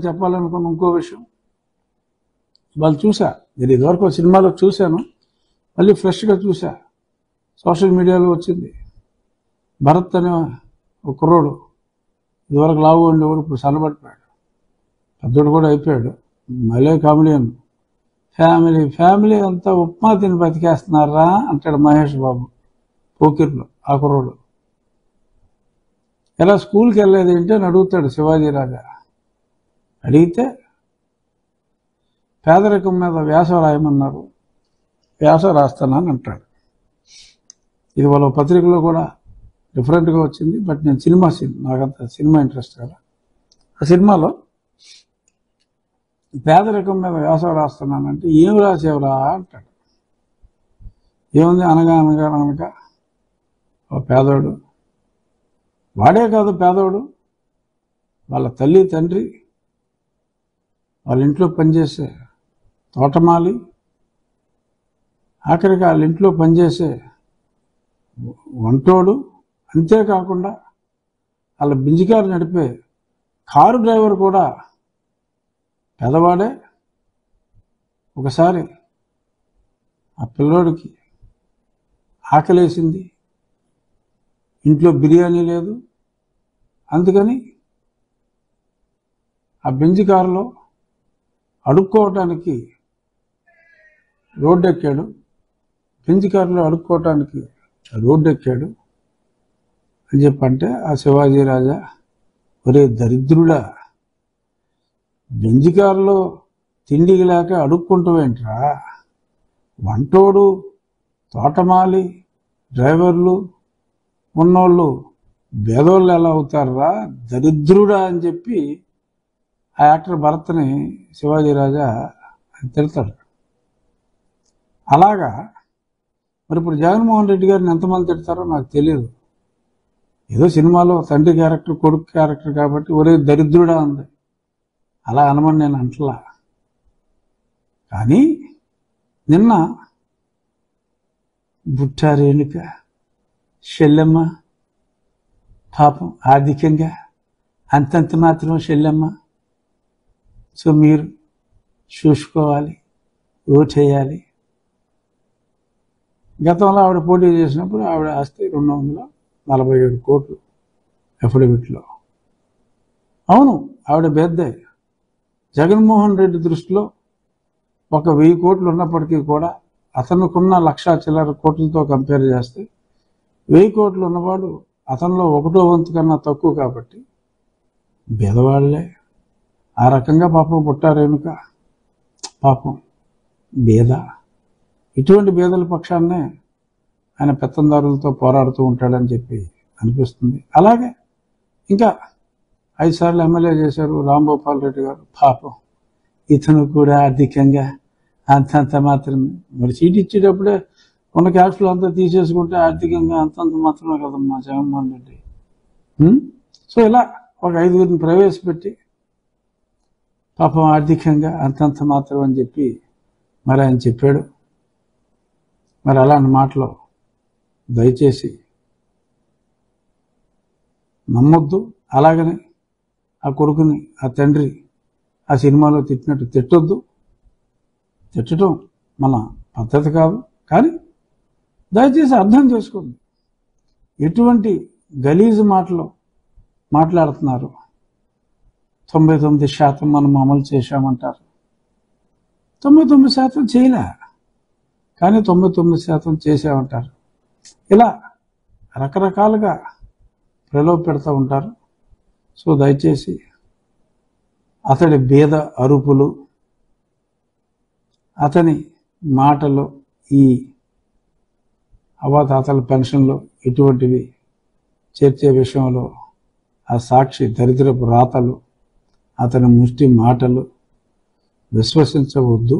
చెప్పాలనుకున్న ఇంకో విషయం, వాళ్ళు చూసా, నేను ఇదివరకు సినిమాలో చూశాను, మళ్ళీ ఫ్రెష్గా చూసా, సోషల్ మీడియాలో వచ్చింది. భరత్ అనే ఒక కుర్రోడు, ఇదివరకు లావు ఉండేవాడు, ఇప్పుడు సన్నబడిపోయాడు, పెద్దోడు కూడా అయిపోయాడు, మళ్ళీ కామెడియన్. ఫ్యామిలీ అంతా ఉప్మా తిని బతికేస్తున్నారా అంటాడు మహేష్ బాబు పోకిర్లో. ఆ కుర్రోడు ఎలా స్కూల్కి వెళ్ళలేదు ఏంటి అని అడుగుతాడు శివాజీ రాజా. అడిగితే పేదరికం మీద వ్యాసం రాయమన్నారు, వ్యాసం రాస్తానని అంటాడు. ఇది వాళ్ళ పత్రికలో కూడా డిఫరెంట్గా వచ్చింది. బట్ నేను సినిమా నాకంత సినిమా ఇంట్రెస్ట్ కదా. ఆ సినిమాలో పేదరికం మీద వ్యాసం రాస్తున్నానంటే ఏం రాసేవరా అంటాడు. ఏముంది, అనగా అనగా అనగా ఓ పేదోడు, వాడే కాదు పేదోడు, వాళ్ళ తల్లి తండ్రి, వాళ్ళ ఇంట్లో పనిచేసే తోటమాలి, ఆఖరికి వాళ్ళ ఇంట్లో పనిచేసే వంటోడు, అంతేకాకుండా వాళ్ళ బింజికారు నడిపే కారు డ్రైవర్ కూడా పేదవాడే. ఒకసారి ఆ పిల్లోడికి ఆకలేసింది, ఇంట్లో బిర్యానీ లేదు, అందుకని ఆ బెంజ్ కారులో అడుక్కోవటానికి రోడ్డు ఎక్కాడు. బెంజ్ కారులో అడుక్కోవటానికి రోడ్డు ఎక్కాడు అని చెప్పంటే ఆ శివాజీ రాజా, ఒరే దరిద్రుడా, బెంజ్ కారులో తిండికి లేక అడుక్కుంటావేంట్రా, వంటోడు, తోటమాలి, డ్రైవర్లు ఉన్నోళ్ళు పేదోళ్ళు ఎలా అవుతారా, దరిద్రుడా అని చెప్పి ఆ యాక్టర్ భరత్ని శివాజీ రాజా తిడతాడు. అలాగా మరి ఇప్పుడు జగన్మోహన్ రెడ్డి గారిని ఎంతమంది తిడతారో నాకు తెలియదు. ఏదో సినిమాలో తండ్రి క్యారెక్టర్, కొడుకు క్యారెక్టర్ కాబట్టి ఒరే దరిద్రుడా ఉంది, అలా అనమని నేను అంటలా. కానీ నిన్న బుట్టా రేణుక చెల్లెమ్మ పాపం ఆర్థికంగా అంతంత మాత్రం చెల్లెమ్మ, సో మీరు చూసుకోవాలి, ఓటేయాలి. గతంలో ఆవిడ పోటీ చేసినప్పుడు ఆవిడ ఆస్తి 247 కోట్లు అఫిడవిట్లో. అవును, ఆవిడ బేద్దే. జగన్మోహన్ రెడ్డి దృష్టిలో ఒక 1000 కోట్లు ఉన్నప్పటికీ కూడా అతనుకున్న 1,00,000 చిల్లర కోట్లతో కంపేర్ చేస్తే 1000 కోట్లు ఉన్నవాడు అతనిలో 1/4 వంతు కన్నా తక్కువ కాబట్టి బేదవాళ్లే. ఆ రకంగా పాపం పుట్టారేనుక పాపం బేద. ఇటువంటి బేదల పక్షాన్నే ఆయన పెత్తందారులతో పోరాడుతూ ఉంటాడని చెప్పి అనిపిస్తుంది. అలాగే ఇంకా 5 సార్లు ఎమ్మెల్యే చేశారు రాంభూపాల్ రెడ్డి గారు, పాపం ఇతను కూడా ఆర్థికంగా అంతంత మాత్రమే. మరి సీట్ ఇచ్చేటప్పుడే ఉన్న క్యాష్లో అంతా తీసేసుకుంటే ఆర్థికంగా అంతంత మాత్రమే కదమ్మా జగన్మోహన్ రెడ్డి. సో ఇలా ఒక 5గురిని ప్రవేశపెట్టి పాపం ఆర్థికంగా అంతంత మాత్రం అని చెప్పి మరి ఆయన చెప్పాడు. మరి అలాంటి మాటలు దయచేసి నమ్మొద్దు. అలాగనే ఆ కొడుకుని, ఆ తండ్రి ఆ సినిమాలో తిట్టినట్టు తిట్టొద్దు. తిట్టడం మన పద్ధతి కాదు. కానీ దయచేసి అర్థం చేసుకోండి, ఎటువంటి గలీజు మాటలు మాట్లాడుతున్నారు. 99% మనం అమలు చేశామంటారు. 99% చేయలే, కానీ 99% చేసామంటారు. ఇలా రకరకాలుగా ప్రలోభ పెడతా ఉంటారు. సో దయచేసి అతడి బీద అరుపులు, అతని మాటలు, ఈ అవాతాతల పెన్షన్లు ఇటువంటివి చేర్చే విషయంలో ఆ సాక్షి దరిద్రపు రాతలు, అతని ముష్టి మాటలు విశ్వసించవద్దు.